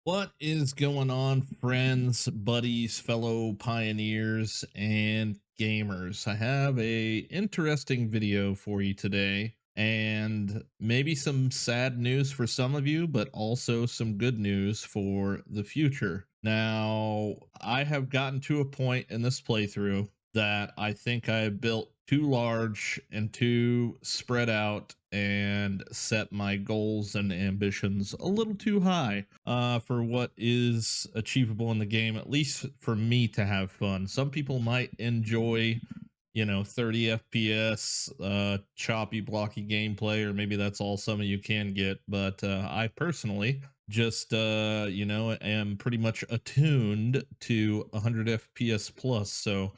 What is going on, friends, buddies, fellow pioneers, and gamers? I have a interesting video for you today, and maybe some sad news for some of you, but also some good news for the future. Now, I have gotten to a point in this playthrough that I think I built too large and too spread out and set my goals and ambitions a little too high for what is achievable in the game, at least for me to have fun. Some people might enjoy 30 fps choppy blocky gameplay, or maybe that's all some of you can get, but I personally just am pretty much attuned to 100 fps plus. So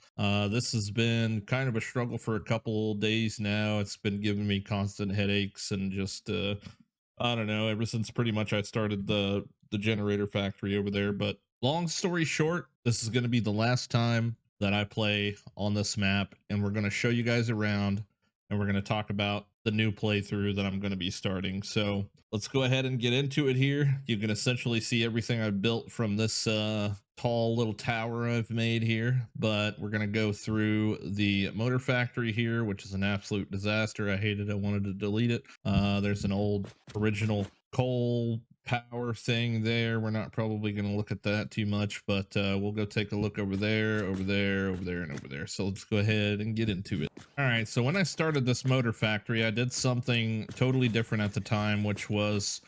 this has been kind of a struggle for a couple days now. It's been giving me constant headaches and just I don't know, ever since pretty much I started the generator factory over there. But long story short, this is going to be the last time that I play on this map, and we're going to show you guys around, and we're going to talk about the new playthrough that I'm going to be starting. So let's go ahead and get into it here. You can essentially see everything I built from this tall little tower I've made here, but we're going to go through the motor factory here, which is an absolute disaster. I hate it. I wanted to delete it. There's an old original coal power thing there. We're not probably going to look at that too much, but we'll go take a look over there, over there, over there, and over there. So let's go ahead and get into it. All right, so when I started this motor factory, I did something totally different at the time, which was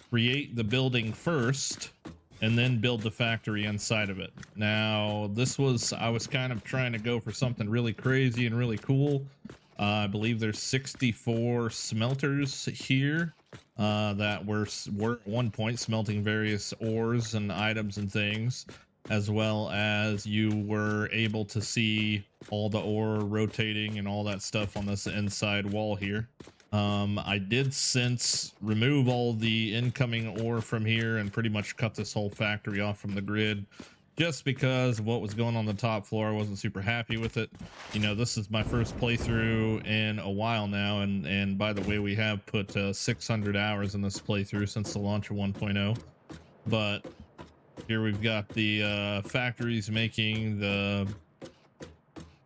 create the building first and then build the factory inside of it. Now, I was kind of trying to go for something really crazy and really cool. I believe there's 64 smelters here that were at one point smelting various ores and items and things, as well as you were able to see all the ore rotating and all that stuff on this inside wall here. I did since remove all the incoming ore from here and pretty much cut this whole factory off from the grid, just because of what was going on the top floor. I wasn't super happy with it. This is my first playthrough in a while now, and by the way, we have put 600 hours in this playthrough since the launch of 1.0. But here we've got the factories making the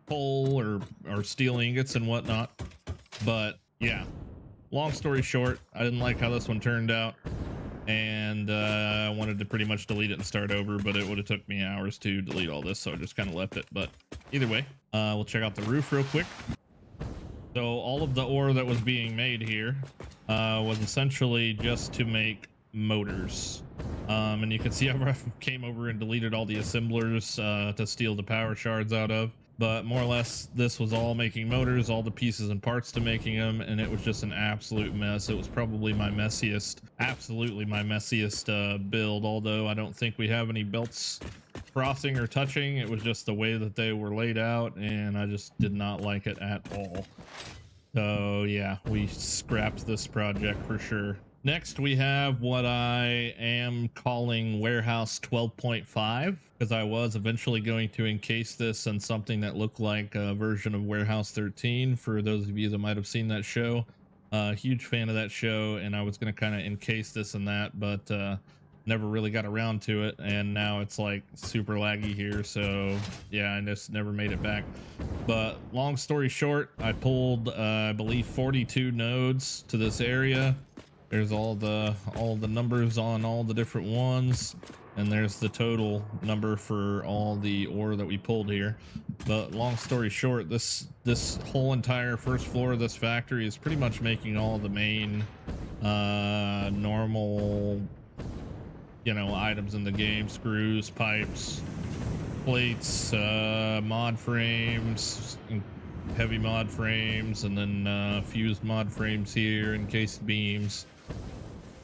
coal or steel ingots and whatnot. But yeah, long story short, I didn't like how this one turned out, and I wanted to pretty much delete it and start over, but it would have took me hours to delete all this, so I just kind of left it. But either way, we'll check out the roof real quick. So all of the ore that was being made here was essentially just to make motors, and you can see I came over and deleted all the assemblers to steal the power shards out of. But more or less, this was all making motors, all the pieces and parts to making them, and it was just an absolute mess. It was probably my messiest, absolutely my messiest build, although I don't think we have any belts crossing or touching. It was just the way that they were laid out, and I just did not like it at all. So yeah, we scrapped this project for sure. Next, we have what I am calling Warehouse 12.5, because I was eventually going to encase this in something that looked like a version of Warehouse 13, for those of you that might have seen that show. Huge fan of that show, and I was going to kind of encase this in that, but never really got around to it, and now it's like super laggy here, so yeah, I just never made it back. But long story short, I pulled I believe 42 nodes to this area. There's all the numbers on all the different ones, and there's the total number for all the ore that we pulled here. But long story short, this whole entire first floor of this factory is pretty much making all the main normal items in the game: screws, pipes, plates, mod frames, heavy mod frames, and then fused mod frames here, encased beams.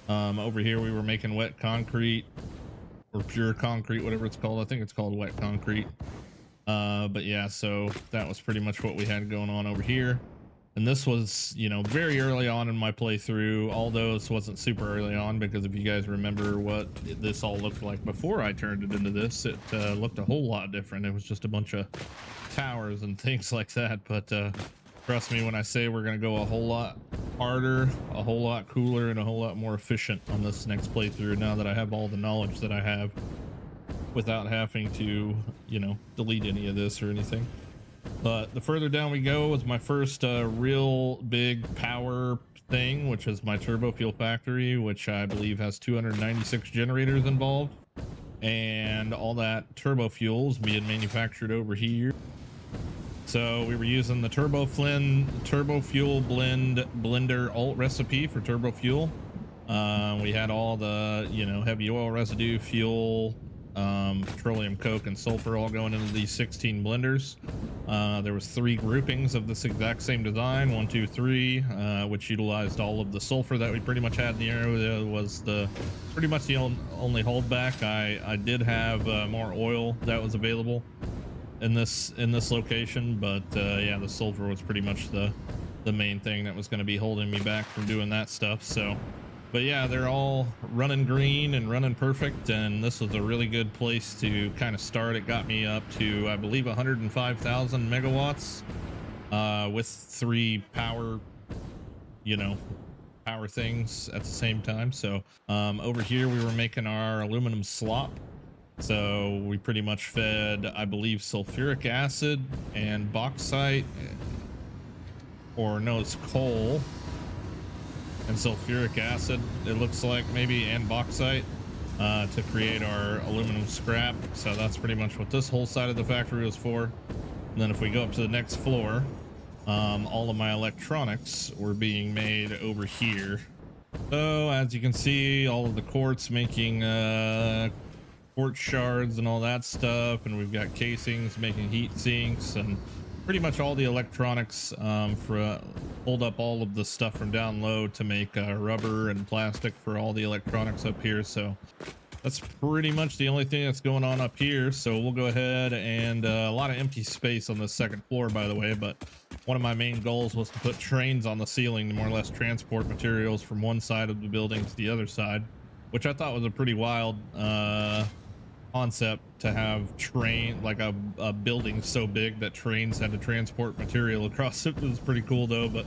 Over here we were making wet concrete, or pure concrete, whatever it's called. I think it's called wet concrete. But yeah, so that was pretty much what we had going on over here. And this was, very early on in my playthrough, although this wasn't super early on, because if you guys remember what this all looked like before I turned it into this, it looked a whole lot different. It was just a bunch of towers and things like that. But Trust me when I say we're going to go a whole lot harder, a whole lot cooler, and a whole lot more efficient on this next playthrough now that I have all the knowledge that I have without having to, you know, delete any of this or anything. But the further down we go was my first real big power thing, which is my turbo fuel factory, which I believe has 296 generators involved. And all that turbo fuel is being manufactured over here. So we were using the turbo fuel blender alt recipe for turbo fuel. We had all the, you know, heavy oil residue, fuel, petroleum coke, and sulfur all going into these 16 blenders. There was 3 groupings of this exact same design, 1, 2, 3, which utilized all of the sulfur that we pretty much had in the area. Was the pretty much the only holdback. I did have more oil that was available in this location, but yeah, the sulfur was pretty much the main thing that was going to be holding me back from doing that stuff. So but yeah, they're all running green and running perfect, and this was a really good place to kind of start. It got me up to, I believe, 105,000 megawatts with 3 power, you know, power things at the same time. So over here we were making our aluminum slop. So we pretty much fed, I believe, sulfuric acid and bauxite, or no, it's coal and sulfuric acid, it looks like, maybe, and bauxite to create our aluminum scrap. So that's pretty much what this whole side of the factory was for. And then if we go up to the next floor, all of my electronics were being made over here. So as you can see, all of the quartz making quartz shards and all that stuff, and we've got casings making heat sinks, and pretty much all the electronics for hold up all of the stuff from down low to make rubber and plastic for all the electronics up here. So that's pretty much the only thing that's going on up here. So we'll go ahead, and a lot of empty space on the second floor, by the way, but one of my main goals was to put trains on the ceiling to more or less transport materials from one side of the building to the other side, which I thought was a pretty wild concept, to have like a building so big that trains had to transport material across it. It was pretty cool though. But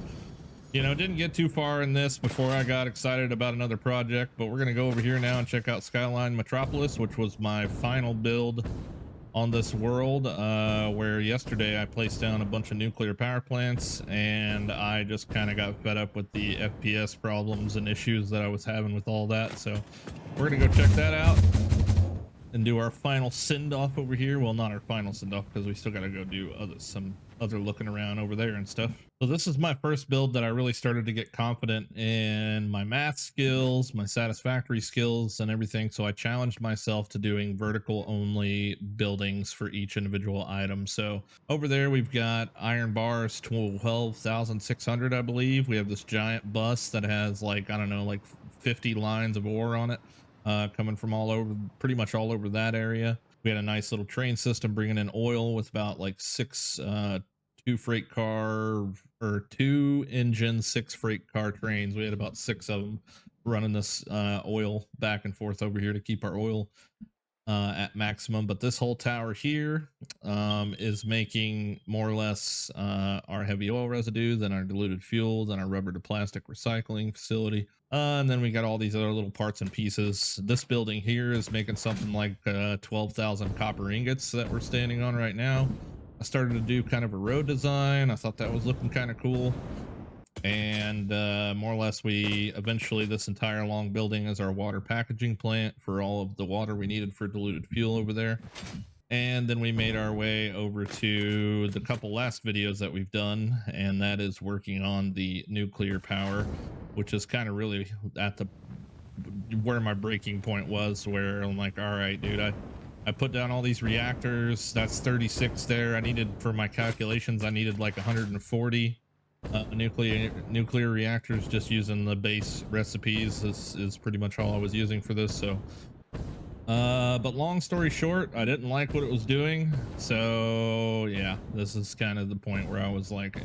you know, didn't get too far in this before I got excited about another project. But we're gonna go over here now and check out Skyline Metropolis, which was my final build on this world, where yesterday I placed down a bunch of nuclear power plants, and I just kind of got fed up with the FPS problems and issues that I was having with all that. So we're gonna go check that out and do our final send off over here. Well, not our final send off, because we still got to go do some other looking around over there and stuff. So this is my first build that I really started to get confident in my math skills, my satisfactory skills, and everything. So I challenged myself to doing vertical only buildings for each individual item. So over there we've got iron bars, 12,600, I believe. We have this giant bus that has, like, I don't know, like 50 lines of ore on it, coming from all over, pretty much all over that area. We had a nice little train system bringing in oil with about like 6 2 freight car, or 2 engine 6 freight car trains. We had about 6 of them running this oil back and forth over here to keep our oil at maximum. But this whole tower here is making more or less our heavy oil residue, then our diluted fuel, then our rubber to plastic recycling facility, and then we got all these other little parts and pieces. This building here is making something like 12,000 copper ingots that we're standing on right now. I started to do kind of a road design. I thought that was looking kind of cool. And more or less, we eventually, this entire long building is our water packaging plant for all of the water we needed for diluted fuel over there. And then we made our way over to the couple last videos that we've done, and that is working on the nuclear power, which is kind of really at the where my breaking point was, where I'm like, all right, dude, I put down all these reactors. That's 36 there. I needed, for my calculations, I needed like 140 nuclear reactors, just using the base recipes is pretty much all I was using for this. So but long story short, I didn't like what it was doing. So yeah, this is kind of the point where I was like,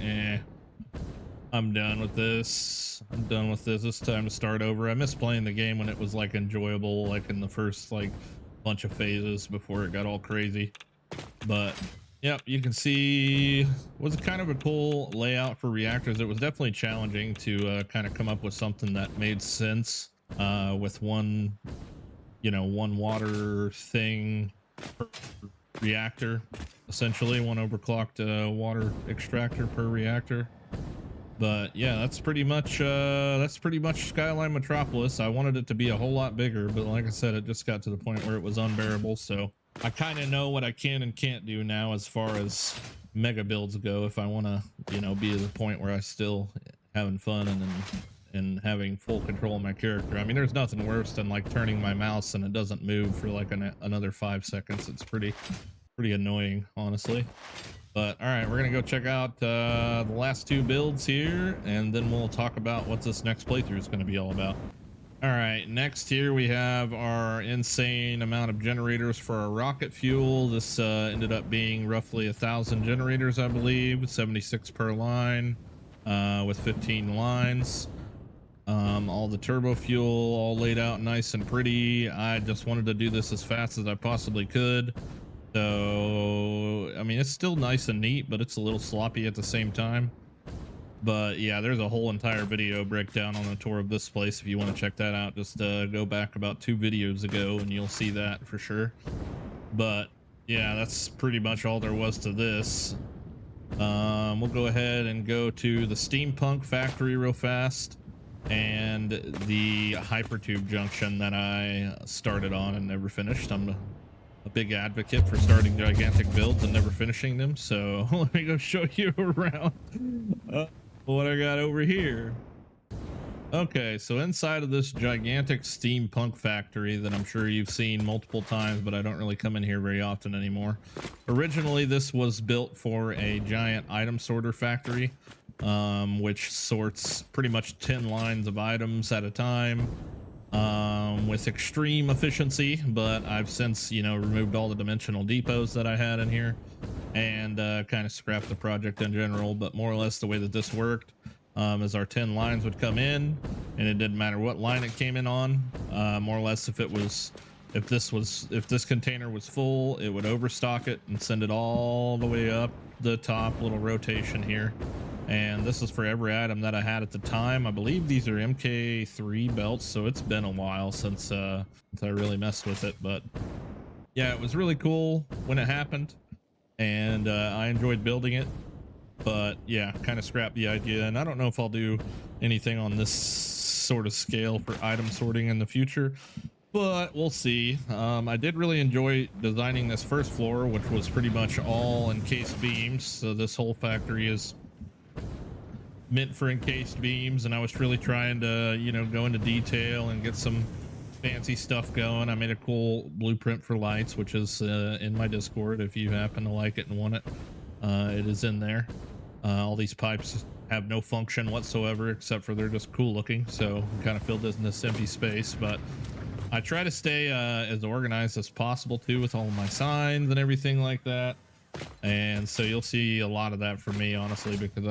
I'm done with this. I'm done with this. It's time to start over. I miss playing the game when it was like enjoyable, like in the first like bunch of phases before it got all crazy. But Yep, you can see was kind of a cool layout for reactors. It was definitely challenging to kind of come up with something that made sense with one, one water thing per reactor, essentially one overclocked water extractor per reactor. But yeah, that's pretty much Skyline Metropolis. I wanted it to be a whole lot bigger, but like I said, it just got to the point where it was unbearable. So I kind of know what I can and can't do now as far as mega builds go. If I want to, be at the point where I still having fun and having full control of my character. I mean, there's nothing worse than like turning my mouse and it doesn't move for like another 5 seconds. It's pretty annoying, honestly. But all right, we're gonna go check out the last two builds here, and then we'll talk about what this next playthrough is going to be all about. All right, next here we have our insane amount of generators for our rocket fuel. This ended up being roughly 1,000 generators, I believe, 76 per line, with 15 lines. All the turbo fuel all laid out nice and pretty. I just wanted to do this as fast as I possibly could. So, I mean, it's still nice and neat, but it's a little sloppy at the same time. But yeah, there's a whole entire video breakdown on the tour of this place. If you want to check that out, just go back about 2 videos ago and you'll see that for sure. But yeah, that's pretty much all there was to this. We'll go ahead and go to the Steampunk Factory real fast and the hypertube junction that I started on and never finished. I'm a big advocate for starting gigantic builds and never finishing them, so let me go show you around what I got over here. Okay, so inside of this gigantic steampunk factory that I'm sure you've seen multiple times, but I don't really come in here very often anymore. Originally, this was built for a giant item sorter factory, which sorts pretty much 10 lines of items at a time, with extreme efficiency. But I've since, removed all the dimensional depots that I had in here and kind of scrapped the project in general. But more or less the way that this worked, is our 10 lines would come in, and it didn't matter what line it came in on. More or less, if this container was full, it would overstock it and send it all the way up the top, little rotation here. And this is for every item that I had at the time. I believe these are MK3 belts, so it's been a while since I really messed with it. But yeah, it was really cool when it happened, and I enjoyed building it. But yeah, kind of scrapped the idea, and I don't know if I'll do anything on this sort of scale for item sorting in the future, but we'll see. I did really enjoy designing this first floor, which was pretty much all encased beams. So this whole factory is meant for encased beams, and I was really trying to, go into detail and get some fancy stuff going. I made a cool blueprint for lights, which is in my Discord. If you happen to like it and want it, it is in there. All these pipes have no function whatsoever, except for they're just cool looking, so kind of filled in this empty space. But I try to stay as organized as possible too, with all of my signs and everything like that. And so you'll see a lot of that from me, honestly, because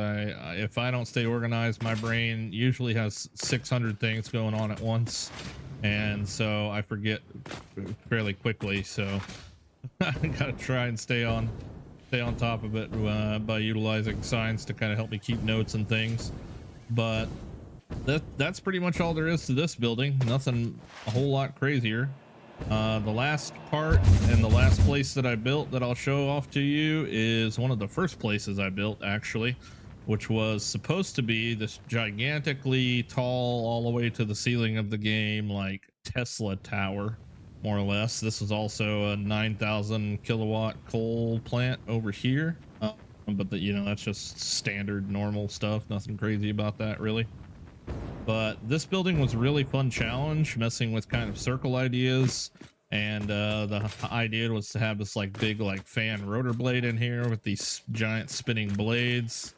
if I don't stay organized, my brain usually has 600 things going on at once, and so I forget fairly quickly. So I gotta try and stay on top of it by utilizing signs to kind of help me keep notes and things. But that's pretty much all there is to this building. Nothing a whole lot crazier. The last part and the last place that I built that I'll show off to you is one of the first places I built, actually, which was supposed to be this gigantically tall, all the way to the ceiling of the game, like Tesla tower, more or less. This is also a 9,000 kilowatt coal plant over here, but that's just standard normal stuff, nothing crazy about that really. But this building was a really fun challenge, messing with kind of circle ideas, and the idea was to have this big fan rotor blade in here with these giant spinning blades.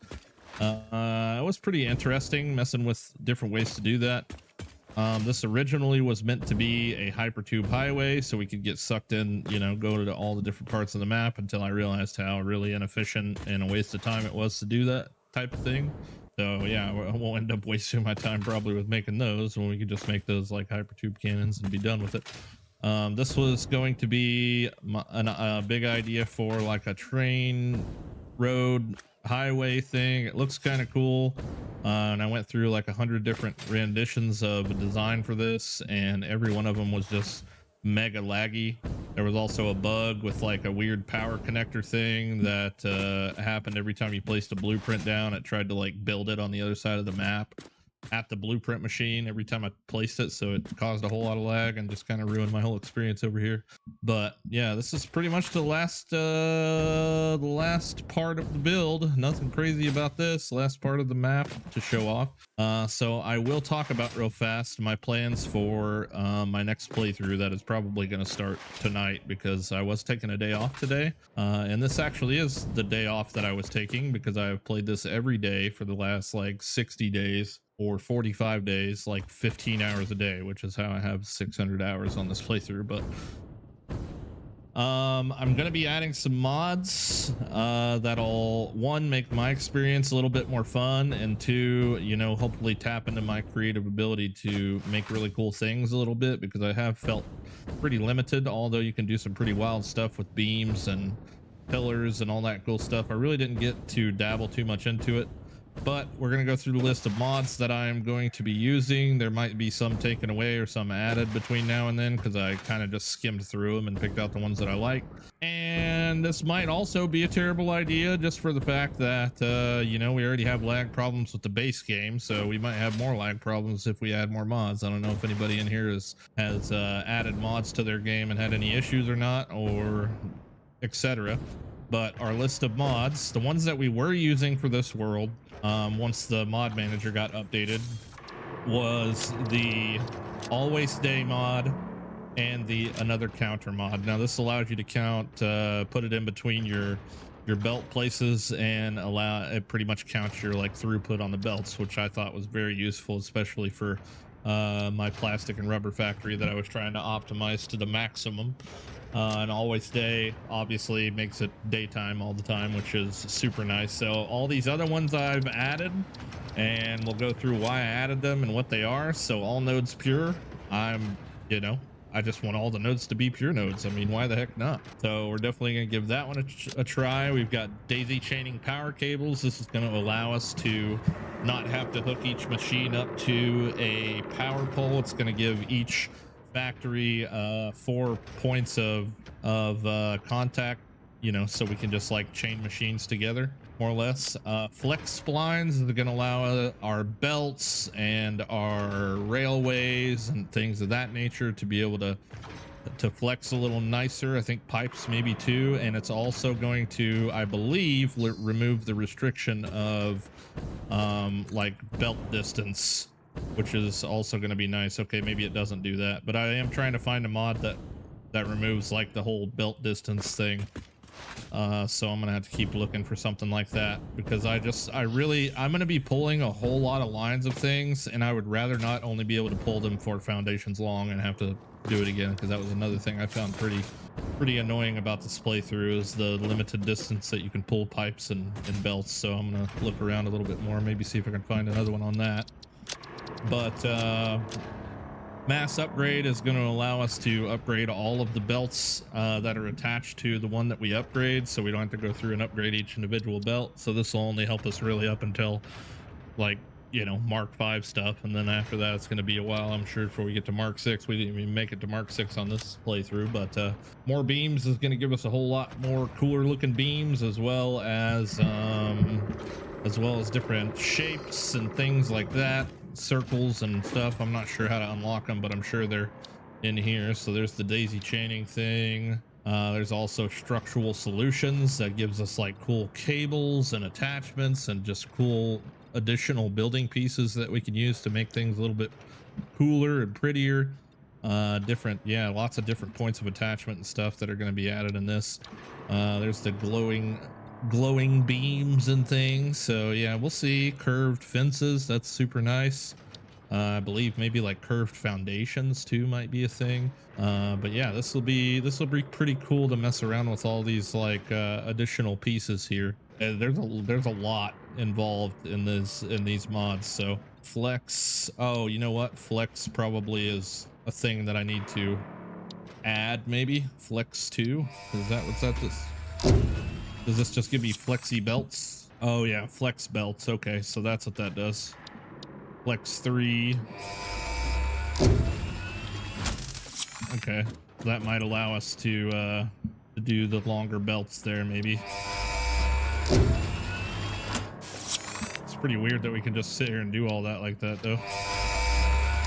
It was pretty interesting messing with different ways to do that. This originally was meant to be a hypertube highway, so we could get sucked in, go to all the different parts of the map, until I realized how really inefficient and a waste of time it was to do that type of thing. So yeah, I won't end up wasting my time probably with making those, when we could just make those like hypertube cannons and be done with it. This was going to be a big idea for like a train road highway thing. It looks kind of cool. And I went through like 100 different renditions of a design for this, and every one of them was just mega laggy. There was also a bug with like a weird power connector thing that happened every time you placed a blueprint down. It tried to like build it on the other side of the map at the blueprint machine every time I placed it, so it caused a whole lot of lag and just kind of ruined my whole experience over here. But yeah, this is pretty much the last part of the build. Nothing crazy about this last part of the map to show off. So I will talk about real fast my plans for my next playthrough that is probably going to start tonight, because I was taking a day off today, and this actually is the day off that I was taking, because I have played this every day for the last like 60 days or 45 days, like 15 hours a day, which is how I have 600 hours on this playthrough. But I'm gonna be adding some mods that'll, one, make my experience a little bit more fun, and two, you know, hopefully tap into my creative ability to make really cool things a little bit, because I have felt pretty limited, although you can do some pretty wild stuff with beams and pillars and all that cool stuff. I really didn't get to dabble too much into it. But we're going to go through the list of mods that I'm going to be using. There might be some taken away or some added between now and then, because I kind of just skimmed through them and picked out the ones that I like. And this might also be a terrible idea, just for the fact that, you know, we already have lag problems with the base game, so we might have more lag problems if we add more mods. I don't know if anybody in here has added mods to their game and had any issues or not, or etc. But our list of mods, the ones that we were using for this world, once the mod manager got updated, was the always day mod and the another counter mod. Now this allows you to count, put it in between your belt places, and allow it pretty much counts your like throughput on the belts, which I thought was very useful, especially for my plastic and rubber factory that I was trying to optimize to the maximum. And always day obviously makes it daytime all the time, which is super nice. So all these other ones I've added, and we'll go through why I added them and what they are. So all nodes pure. You know, I just want all the nodes to be pure nodes. I mean, why the heck not? So we're definitely going to give that one a try. We've got daisy chaining power cables. This is going to allow us to not have to hook each machine up to a power pole. It's going to give each factory 4 points of contact, you know, so we can just like chain machines together more or less. Flex splines are going to allow our belts and our railways and things of that nature to be able to flex a little nicer. I think pipes maybe too. And it's also going to, I believe, remove the restriction of like belt distance, which is also going to be nice. Okay, maybe it doesn't do that, but I am trying to find a mod that removes like the whole belt distance thing. So I'm gonna have to keep looking for something like that, because I'm gonna be pulling a whole lot of lines of things, and I would rather not only be able to pull them for foundations long and have to do it again, because that was another thing I found pretty annoying about this playthrough, is the limited distance that you can pull pipes and belts. So I'm gonna look around a little bit more, maybe see if I can find another one on that. But mass upgrade is going to allow us to upgrade all of the belts that are attached to the one that we upgrade, so we don't have to go through and upgrade each individual belt. So this will only help us really up until, like, you know, Mark 5 stuff, and then after that it's going to be a while, I'm sure, before we get to Mark 6. We didn't even make it to Mark 6 on this playthrough. But more beams is going to give us a whole lot more cooler looking beams, as well as different shapes and things like that, circles and stuff. I'm not sure how to unlock them, but I'm sure they're in here. So there's the daisy chaining thing. There's also structural solutions that gives us like cool cables and attachments and just cool additional building pieces that we can use to make things a little bit cooler and prettier. Lots of different points of attachment and stuff that are going to be added in this. There's the glowing beams and things. So yeah, we'll see. Curved fences, that's super nice. I believe maybe like curved foundations too might be a thing. But yeah, this will be pretty cool to mess around with all these like additional pieces here. There's a lot involved in these mods. So flex, oh, you know what, flex probably is a thing that I need to add maybe flex 2. Is that what's that? This does this just give me flexi belts? Oh yeah, flex belts. Okay, so that's what that does. Flex 3. Okay, that might allow us to do the longer belts there maybe. It's pretty weird that we can just sit here and do all that like that though.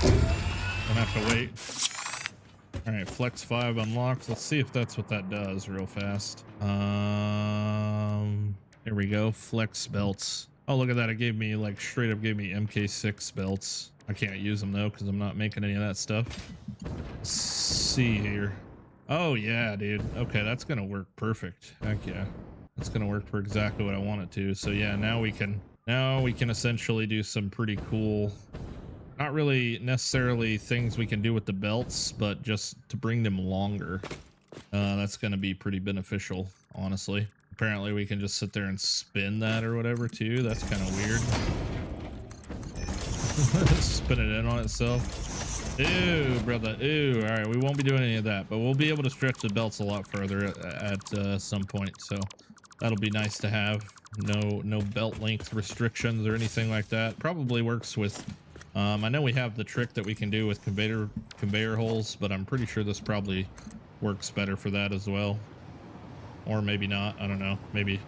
Don't have to wait. All right, flex 5 unlocked. Let's see if that's what that does real fast. Here we go. Flex belts. Oh, look at that. It gave me like straight up gave me MK6 belts. I can't use them though because I'm not making any of that stuff. Let's see here. Oh yeah, dude. Okay, that's gonna work perfect. Heck yeah. That's gonna work for exactly what I want it to. So yeah, now we can essentially do some pretty cool, not really necessarily things we can do with the belts, but just to bring them longer. That's going to be pretty beneficial, honestly. Apparently we can just sit there and spin that or whatever too. That's kind of weird. Spin it in on itself. Ew, brother. Ew. All right, we won't be doing any of that, but we'll be able to stretch the belts a lot further at some point. So that'll be nice to have. No belt length restrictions or anything like that. Probably works with I know we have the trick that we can do with conveyor holes, but I'm pretty sure this probably works better for that as well. Or maybe not. I don't know. Maybe.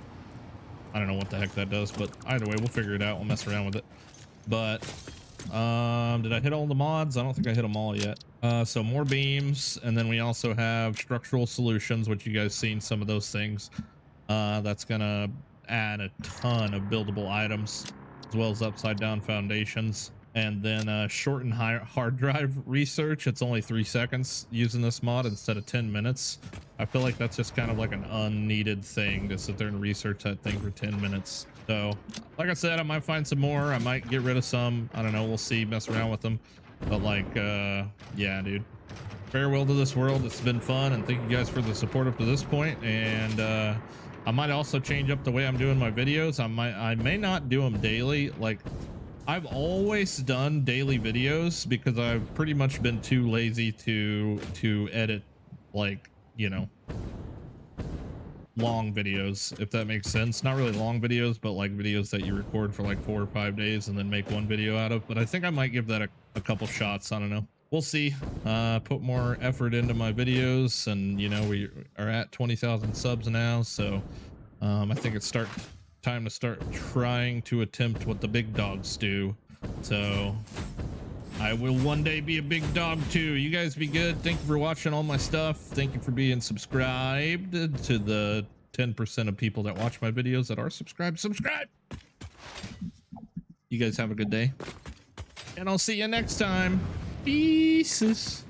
I don't know what the heck that does, but either way, we'll figure it out. We'll mess around with it. But did I hit all the mods? I don't think I hit them all yet. So more beams, and then we also have structural solutions, which you guys seen some of those things. That's gonna add a ton of buildable items, as well as upside down foundations. And then shorten hard drive research. It's only 3 seconds using this mod instead of 10 minutes. I feel like that's just kind of like an unneeded thing to sit there and research that thing for 10 minutes. So like I said, I might find some more. I might get rid of some. I don't know. We'll see. Mess around with them. But like, yeah, dude. Farewell to this world. It's been fun. And thank you guys for the support up to this point. And I might also change up the way I'm doing my videos. I may not do them daily. Like, I've always done daily videos because I've pretty much been too lazy to edit, like, you know, long videos, if that makes sense. Not really long videos, but like videos that you record for like 4 or 5 days and then make one video out of. But I think I might give that a couple shots. I don't know. We'll see. Put more effort into my videos, and you know, we are at 20,000 subs now, so I think it's time to start trying to attempt what the big dogs do. So I will one day be a big dog too. You guys be good. Thank you for watching all my stuff. Thank you for being subscribed to the 10% of people that watch my videos that are subscribed. Subscribe. You guys have a good day, and I'll see you next time. Peace.